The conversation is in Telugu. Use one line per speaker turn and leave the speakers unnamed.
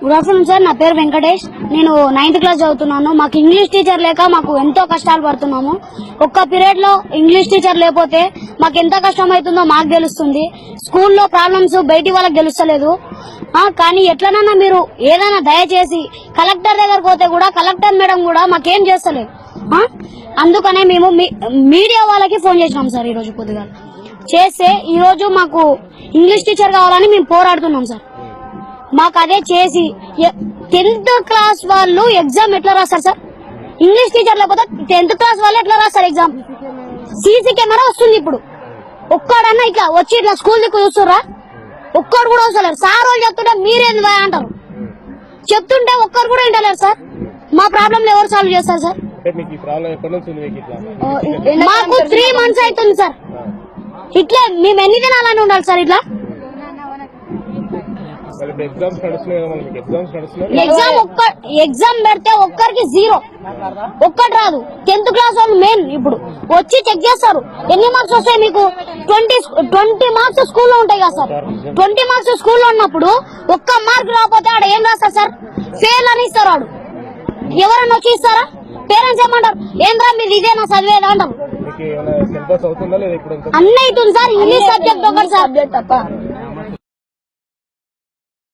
Good afternoon sir. నా పేరు వెంకటేష్. నేను 9th క్లాస్ చదువుతున్నాను. మాకు ఇంగ్లీష్ టీచర్ లేక మాకు ఎంతో కష్టాలు పడుతున్నాము. ఒక్క పీరియడ్ లో ఇంగ్లీష్ టీచర్ లేకపోతే మాకు ఎంత కష్టం అవుతుందో మాకు తెలుస్తుంది. స్కూల్లో ప్రాబ్లమ్స్ బయటి వాళ్ళకి తెలుస్తలేదు. కానీ ఎట్లనన్నా మీరు ఏదైనా దయచేసి కలెక్టర్ దగ్గరకు పోతే కూడా కలెక్టర్ మేడం కూడా మాకేం చేస్తలేదు. అందుకనే మేము మీడియా వాళ్ళకి ఫోన్ చేసినాం సార్. ఈ రోజు పొద్దుగా చేస్తే ఈ రోజు మాకు ఇంగ్లీష్ టీచర్ కావాలని మేము పోరాడుతున్నాం సార్. మాకు అదే చేసి 10th క్లాస్ వాళ్ళు ఎగ్జామ్ ఎట్లా రాస్తారు సార్? ఇంగ్లీష్ టీచర్ లేకపోతే 10th క్లాస్ వాళ్ళు ఎట్లా రాస్తారు ఎగ్జామ్? సీసీ కెమెరా వస్తుంది. ఇప్పుడు ఒక్కడన్నా ఇట్లా వచ్చి ఇట్లా స్కూల్ దిక్కు చూస్తుర్రా? ఒక్కడు కూడా వస్తలేరు. సార్ వాళ్ళు చెప్తుంటే మీరేంది అంటారు. చెప్తుంటే ఒక్కరు కూడా వింటలేరు సార్. మా ప్రాబ్లం ఎవరు సాల్వ్ చేస్తారు సార్? మాకు 3 months అవుతుంది సార్. ఇట్లా మేము ఎన్ని దినాలని ఉండాలి సార్? ఇట్లా ఎగ్జామ్ పెడితే ఒక్కరికి 0, ఒక్కటి రాదు. 10th క్లాస్ వాళ్ళు మెయిన్ ఇప్పుడు వచ్చి చెక్ చేస్తారు. ఎన్ని మార్క్స్ వస్తాయి మీకు? 20 మార్క్స్ స్కూల్లో ఉంటాయి కదా సార్. 20 మార్క్స్ స్కూల్లో ఉన్నప్పుడు ఒక్క మార్క్ రాకపోతే ఆడ ఏం రాస్తారు సార్? ఫెయిల్ అని ఇస్తారు. వాడు ఎవరన్నా వచ్చి ఇస్తారా? పేరెంట్స్ ఏమంటారు? ఏంద్రా మీరు ఇదేనా చదివేదా అంటారు. అన్నీ అవుతుంది సార్. ఇంగ్లీష్ సబ్జెక్ట్ ఒకటి సార్ తప్ప